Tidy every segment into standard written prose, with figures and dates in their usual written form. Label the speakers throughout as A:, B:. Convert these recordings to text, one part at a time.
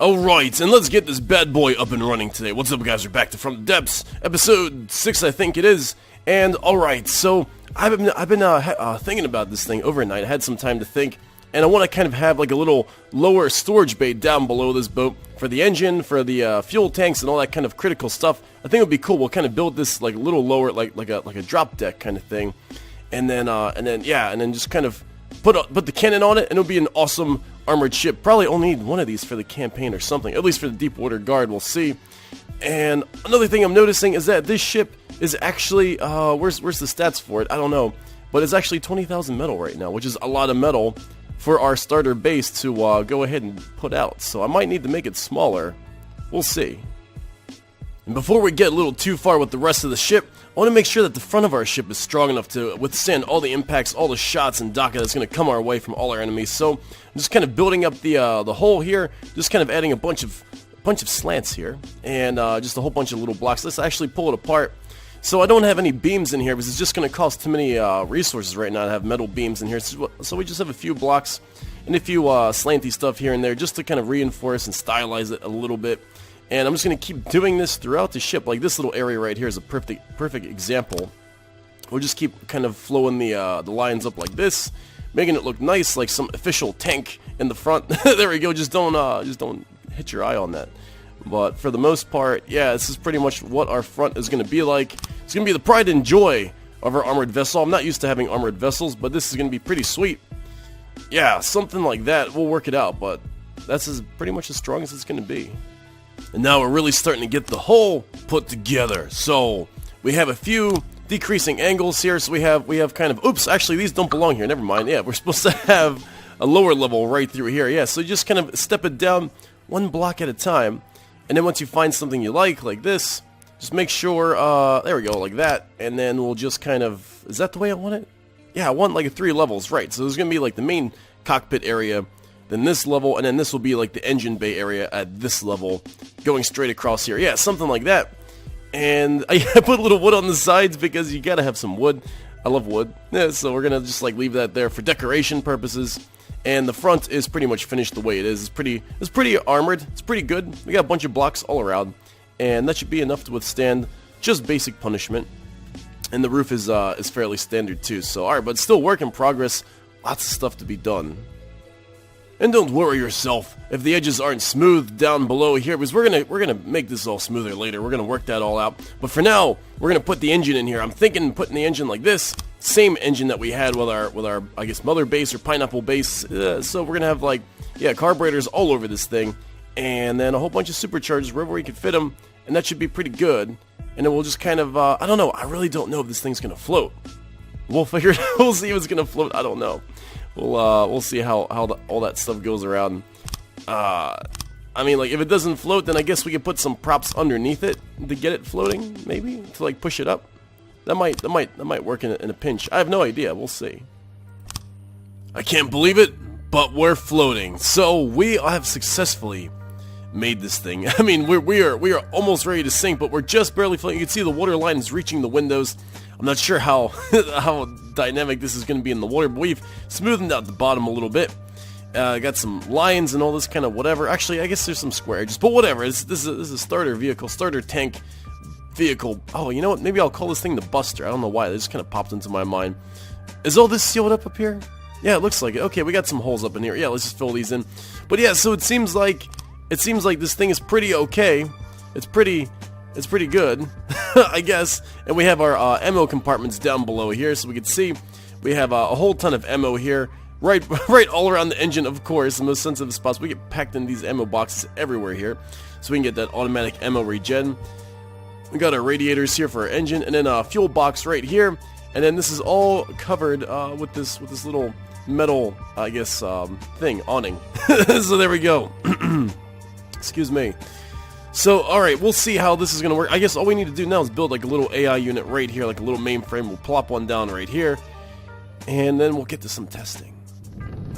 A: Alright, and let's get this bad boy up and running today. What's up, guys? We're back to From the Depths, episode 6, I think it is. And alright, so I've been thinking about this thing overnight. I had some time to think, and I want to kind of have like a little lower storage bay down below this boat for the engine, for the fuel tanks, and all that kind of critical stuff. I think it would be cool. We'll kind of build this like a little lower, like a drop deck kind of thing, and then just kind of put the cannon on it, and it'll be an awesome armored ship. Probably only need one of these for the campaign or something, at least for the Deepwater Guard, we'll see. And another thing I'm noticing is that this ship is actually, where's the stats for it? I don't know, but it's actually 20,000 metal right now, which is a lot of metal for our starter base to go ahead and put out. So I might need to make it smaller. We'll see. And before we get a little too far with the rest of the ship, I want to make sure that the front of our ship is strong enough to withstand all the impacts, all the shots and Daka that's going to come our way from all our enemies. So I'm just kind of building up the hull here, just kind of adding a bunch of slants here, and just a whole bunch of little blocks. Let's actually pull it apart. So I don't have any beams in here because it's just going to cost too many resources right now to have metal beams in here. So we just have a few blocks and a few slanty stuff here and there just to kind of reinforce and stylize it a little bit. And I'm just going to keep doing this throughout the ship. Like this little area right here is a perfect example. We'll just keep kind of flowing the lines up like this, making it look nice, like some official tank in the front. There we go. Just don't hit your eye on that. But for the most part, yeah, this is pretty much what our front is going to be like. It's going to be the pride and joy of our armored vessel. I'm not used to having armored vessels, but this is going to be pretty sweet. Yeah, something like that. We'll work it out, but that's pretty much as strong as it's going to be. And now we're really starting to get the hull put together. So we have a few decreasing angles here. So we have kind of, oops, actually these don't belong here. Never mind. Yeah, we're supposed to have a lower level right through here. Yeah, so you just kind of step it down one block at a time. And then once you find something you like this, just make sure, there we go, like that. And then we'll just kind of, is that the way I want it? Yeah, I want like 3 levels, right. So there's going to be like the main cockpit area, then this level, and then this will be like the engine bay area at this level, going straight across here. Yeah, something like that. And I put a little wood on the sides because you gotta have some wood. I love wood. Yeah, so we're gonna just like leave that there for decoration purposes. And the front is pretty much finished the way it is. It's pretty armored. It's pretty good. We got a bunch of blocks all around, and that should be enough to withstand just basic punishment. And the roof is fairly standard too. So alright, but still work in progress. Lots of stuff to be done. And don't worry yourself if the edges aren't smooth down below here, because we're gonna make this all smoother later. We're gonna work that all out. But for now, we're gonna put the engine in here. I'm thinking putting the engine like this, same engine that we had with our I guess mother base or pineapple base. So we're gonna have like carburetors all over this thing, and then a whole bunch of superchargers wherever we can fit them, and that should be pretty good. And then we'll just kind of I don't know. I really don't know if this thing's gonna float. We'll figure it out. We'll see if it's gonna float. I don't know. We'll see how all that stuff goes around. I mean, like, if it doesn't float, then I guess we could put some props underneath it to get it floating, maybe, to like push it up. That might work in a pinch. I have no idea. We'll see. I can't believe it, but we're floating. So we have successfully made this thing. I mean, we are almost ready to sink, but we're just barely floating. You can see the water line is reaching the windows. I'm not sure how how dynamic this is going to be in the water, but we've smoothed out the bottom a little bit. Got some lines and all this kind of whatever. Actually, I guess there's some square edges, but whatever. This is a starter vehicle, starter tank vehicle. Oh, you know what? Maybe I'll call this thing the Buster. I don't know why. That just kind of popped into my mind. Is all this sealed up here? Yeah, it looks like it. Okay, we got some holes up in here. Yeah, let's just fill these in. But yeah, so it seems like this thing is pretty okay. It's pretty good, I guess. And we have our ammo compartments down below here, so we can see we have a whole ton of ammo here, right all around the engine, of course, the most sensitive spots. We get packed in these ammo boxes everywhere here, so we can get that automatic ammo regen. We got our radiators here for our engine, and then a fuel box right here, and then this is all covered with this little metal, I guess, thing, awning. So there we go. Excuse me. So, alright, we'll see how this is going to work. I guess all we need to do now is build like a little AI unit right here, like a little mainframe. We'll plop one down right here, and then we'll get to some testing.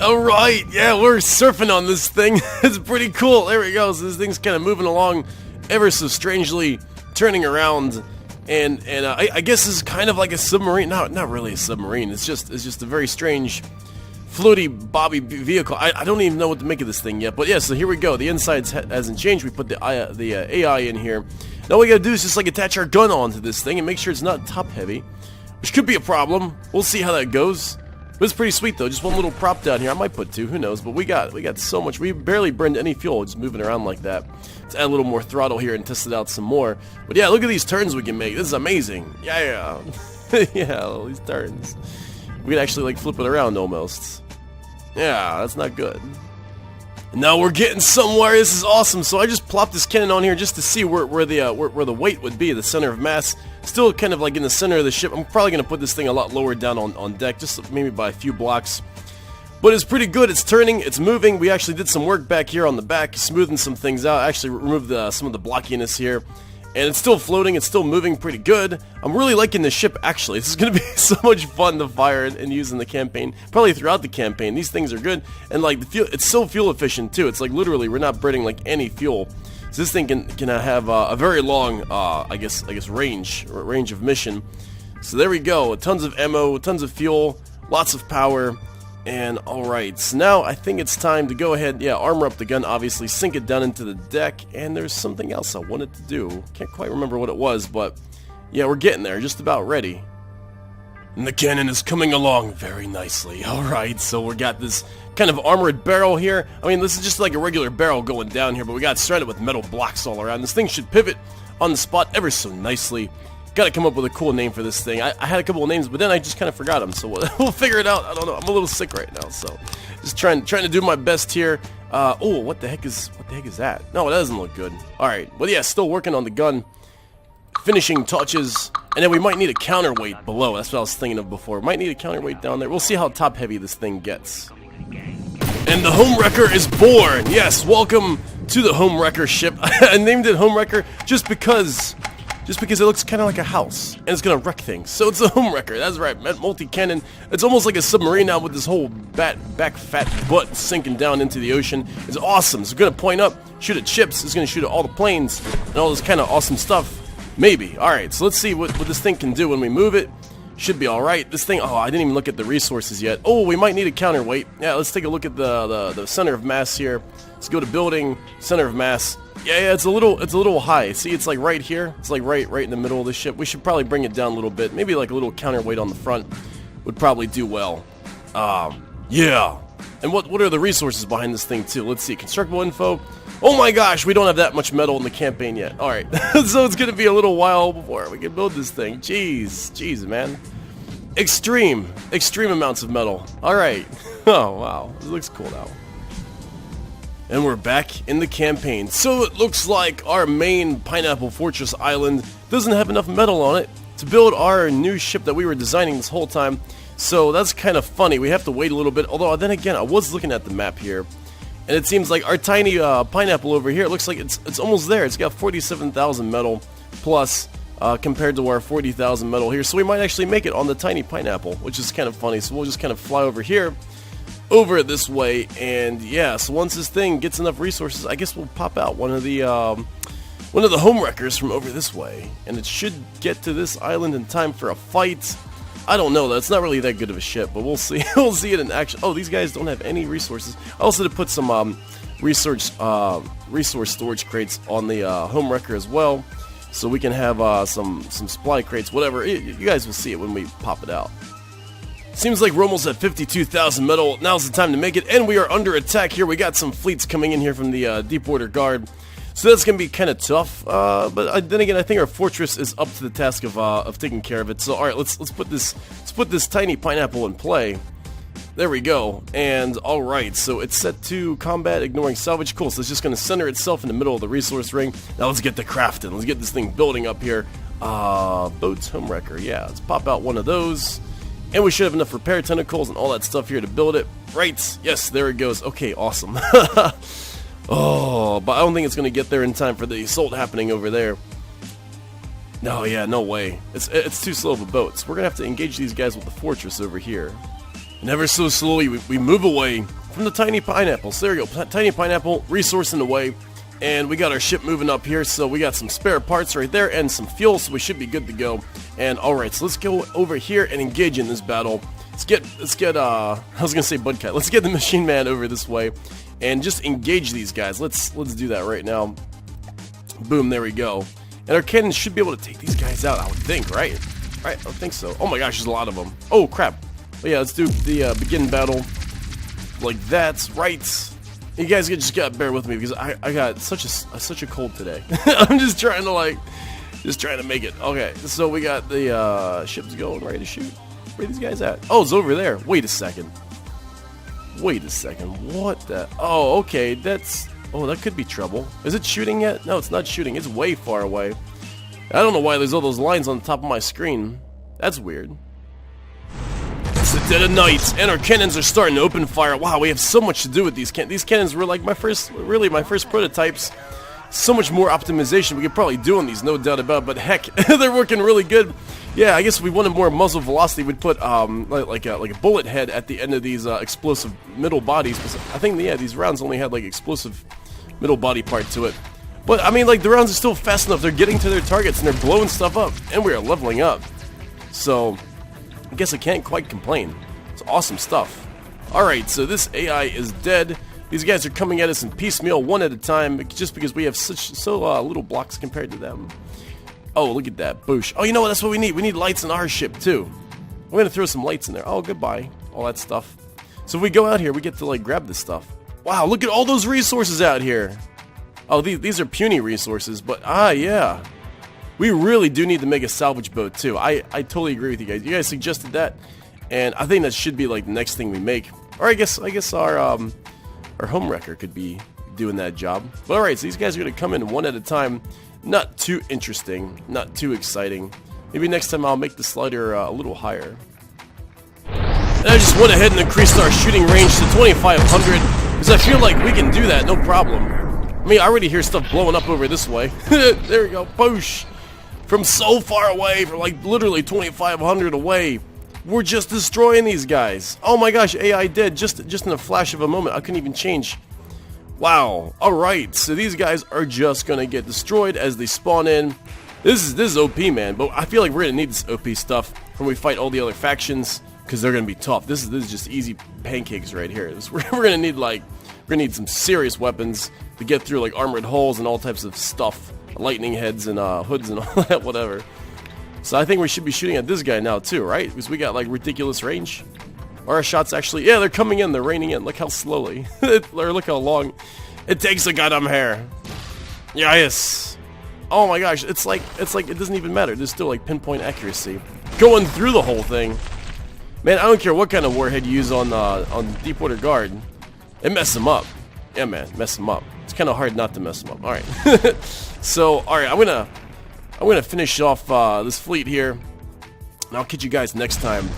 A: Alright, yeah, we're surfing on this thing. It's pretty cool. There we go. So this thing's kind of moving along ever so strangely, turning around, and I guess this is kind of like a submarine. No, not really a submarine. It's just a very strange floaty bobby vehicle. I don't even know what to make of this thing yet, but yeah, so here we go. The inside hasn't changed. We put the AI in here. Now all we gotta do is just like attach our gun onto this thing and make sure it's not top heavy, which could be a problem. We'll see how that goes. But it's pretty sweet though. Just one little prop down here. I might put two, who knows? But we got so much. We barely burned any fuel just moving around like that. Let's add a little more throttle here and test it out some more. But yeah, look at these turns we can make. This is amazing. Yeah. Yeah, all these turns. We can actually like flip it around almost. Yeah, that's not good. And now we're getting somewhere. This is awesome. So I just plopped this cannon on here just to see where the weight would be, the center of mass. Still kind of like in the center of the ship. I'm probably going to put this thing a lot lower down on deck, just maybe by a few blocks. But it's pretty good. It's turning, it's moving. We actually did some work back here on the back, smoothing some things out. Actually removed some of the blockiness here. And it's still floating, it's still moving pretty good. I'm really liking this ship, actually. This is going to be so much fun to fire and use in the campaign. Probably throughout the campaign. These things are good. And like the fuel, it's so fuel efficient too. It's like literally we're not burning like any fuel. So this thing can have a very long, I guess range of mission. So there we go. Tons of ammo, tons of fuel, lots of power. And alright, so now I think it's time to go ahead, armor up the gun, obviously, sink it down into the deck, and there's something else I wanted to do. Can't quite remember what it was, but yeah, we're getting there, just about ready. And the cannon is coming along very nicely. Alright, so we got this kind of armored barrel here. I mean, this is just like a regular barrel going down here, but we got surrounded with metal blocks all around. This thing should pivot on the spot ever so nicely. Gotta come up with a cool name for this thing. I had a couple of names, but then I just kind of forgot them, so we'll figure it out. I don't know. I'm a little sick right now, so just trying to do my best here. Oh, what the heck is that? No, that doesn't look good. All right, well, yeah, still working on the gun, finishing touches, and then we might need a counterweight below. That's what I was thinking of before. Might need a counterweight down there. We'll see how top heavy this thing gets. And the Home Wrecker is born. Yes, welcome to the Home Wrecker ship. I named it Home Wrecker just because it looks kind of like a house, and it's gonna wreck things. So it's a home wrecker, that's right, multi-cannon. It's almost like a submarine now with this whole back fat butt sinking down into the ocean. It's awesome. It's gonna point up, shoot at ships, it's gonna shoot at all the planes, and all this kind of awesome stuff. Maybe. Alright, so let's see what this thing can do when we move it. Should be alright. This thing, oh, I didn't even look at the resources yet. Oh, we might need a counterweight. Yeah, let's take a look at the center of mass here. Let's go to building, center of mass. Yeah, it's a little high. See, it's like right here. It's like right in the middle of the ship. We should probably bring it down a little bit. Maybe like a little counterweight on the front would probably do well. Yeah. And what are the resources behind this thing too? Let's see. Constructible info. Oh my gosh, we don't have that much metal in the campaign yet. All right, so it's gonna be a little while before we can build this thing. Jeez, man. Extreme amounts of metal. All right. Oh wow, this looks cool now. And we're back in the campaign. So it looks like our main Pineapple Fortress Island doesn't have enough metal on it to build our new ship that we were designing this whole time. So that's kind of funny. We have to wait a little bit. Although then again, I was looking at the map here, and it seems like our tiny pineapple over here, it looks like it's almost there. It's got 47,000 metal plus compared to our 40,000 metal here. So we might actually make it on the tiny pineapple, which is kind of funny. So we'll just kind of fly over here, over this way, and yeah, so once this thing gets enough resources, I guess we'll pop out one of the home wreckers from over this way, and it should get to this island in time for a fight. I don't know though, it's not really that good of a ship, but we'll see. We'll see it in action. Oh, these guys don't have any resources. I also did put some resource storage crates on the home wrecker as well, so we can have some supply crates, whatever. You guys will see it when we pop it out. Seems like we're almost at 52,000 metal. Now's the time to make it, and we are under attack here. We got some fleets coming in here from the Deepwater Guard, so that's gonna be kind of tough. But then again, I think our fortress is up to the task of taking care of it. So all right, let's put this tiny pineapple in play. There we go. And all right, so it's set to combat ignoring salvage. Cool. So it's just gonna center itself in the middle of the resource ring. Now let's get the crafting. Let's get this thing building up here. Boats home wrecker. Yeah, let's pop out one of those. And we should have enough repair tentacles and all that stuff here to build it. Right. Yes, there it goes. Okay, awesome. Oh, but I don't think it's going to get there in time for the assault happening over there. No, yeah, no way. It's too slow of a boat. So we're going to have to engage these guys with the fortress over here. And ever so slowly, we move away from the tiny pineapple. So there we go. Tiny pineapple, resource in the way. And we got our ship moving up here, so we got some spare parts right there and some fuel, so we should be good to go. And alright, so let's go over here and engage in this battle. let's get I was gonna say Budkai. Let's get the machine man over this way and just engage these guys. Let's do that right now. Boom, there we go. And our cannons should be able to take these guys out, I would think, right? Right, I think so. Oh my gosh, there's a lot of them. Oh crap. But yeah, let's do the begin battle like that, right? You guys just gotta bear with me because I got such a cold today. I'm just trying to make it. Okay, so we got the ships going, ready to shoot. Where are these guys at? Oh, it's over there. Wait a second. Wait a second. What the? Oh, okay. Oh, that could be trouble. Is it shooting yet? No, it's not shooting. It's way far away. I don't know why there's all those lines on the top of my screen. That's weird. It's the dead of night, and our cannons are starting to open fire. Wow, we have so much to do with these cannons. These cannons were like my first prototypes. So much more optimization we could probably do on these, no doubt about it. But heck, they're working really good. Yeah, I guess if we wanted more muzzle velocity, we'd put like a bullet head at the end of these explosive middle bodies. I think these rounds only had like explosive middle body part to it. But I mean, like the rounds are still fast enough. They're getting to their targets and they're blowing stuff up, and we are leveling up. So I guess I can't quite complain. It's awesome stuff. All right, so this AI is dead. These guys are coming at us in piecemeal, one at a time, just because we have so little blocks compared to them. Oh, look at that. Boosh. Oh, you know what? That's what we need. We need lights in our ship, too. We're going to throw some lights in there. Oh, goodbye. All that stuff. So if we go out here, we get to, like, grab this stuff. Wow, look at all those resources out here. Oh, these are puny resources, but, yeah. We really do need to make a salvage boat, too. I totally agree with you guys. You guys suggested that, and I think that should be, like, the next thing we make. Or I guess our home wrecker could be doing that job. But alright, so these guys are going to come in one at a time. Not too interesting, not too exciting. Maybe next time I'll make the slider a little higher. And I just went ahead and increased our shooting range to 2,500, because I feel like we can do that, no problem. I mean, I already hear stuff blowing up over this way. There we go, boosh! From so far away, from like literally 2,500 away. We're just destroying these guys. Oh my gosh, AI dead just in a flash of a moment. I couldn't even change. Wow. Alright, so these guys are just gonna get destroyed as they spawn in. This is OP, man, but I feel like we're gonna need this OP stuff when we fight all the other factions, because they're gonna be tough. This is just easy pancakes right here. We're gonna need some serious weapons to get through, like armored hulls and all types of stuff. Lightning heads and hoods and all that, whatever. So I think we should be shooting at this guy now too, right? Because we got like ridiculous range. Are our shots actually... Yeah, they're coming in. They're raining in. Look how slowly. Or look how long it takes a goddamn hair. Yes. Oh my gosh. It's like it doesn't even matter. There's still like pinpoint accuracy going through the whole thing. Man, I don't care what kind of warhead you use on Deepwater Guard. It messes them up. Yeah, man, mess them up. It's kind of hard not to mess them up. All right. So, all right, I'm gonna finish off this fleet here, and I'll catch you guys next time.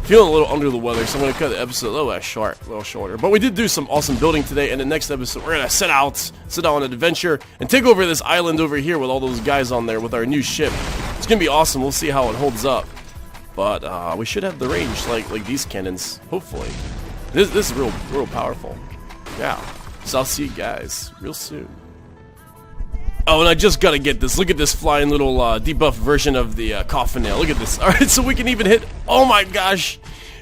A: Feeling a little under the weather, so I'm gonna cut the episode a little shorter. But we did do some awesome building today, and the next episode we're gonna set out on an adventure and take over this island over here with all those guys on there with our new ship. It's gonna be awesome. We'll see how it holds up, but we should have the range like these cannons. Hopefully, this is real powerful. Yeah. So I'll see you guys real soon. Oh, and I just gotta get this. Look at this flying little debuff version of the coffin nail. Look at this. Alright, so we can even hit... Oh my gosh!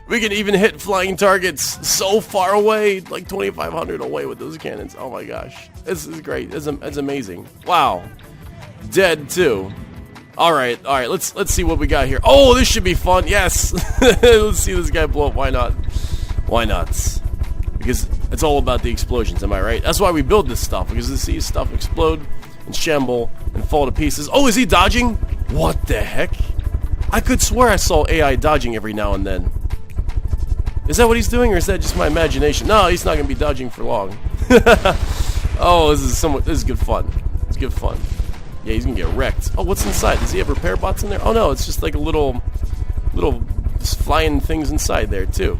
A: We can even hit flying targets so far away, like 2,500 away with those cannons. Oh my gosh. This is great. It's amazing. Wow. Dead, too. Alright, let's see what we got here. Oh, this should be fun. Yes! Let's see this guy blow up. Why not? Why not? Because it's all about the explosions, am I right? That's why we build this stuff, because to see stuff explode and shamble and fall to pieces. Oh, is he dodging? What the heck? I could swear I saw AI dodging every now and then. Is that what he's doing, or is that just my imagination? No, he's not going to be dodging for long. Oh, this is good fun. It's good fun. Yeah, he's going to get wrecked. Oh, what's inside? Does he have repair bots in there? Oh, no, it's just like a little just flying things inside there, too.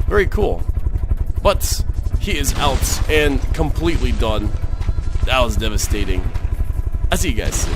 A: Very cool. But he is out and completely done. That was devastating. I'll see you guys soon.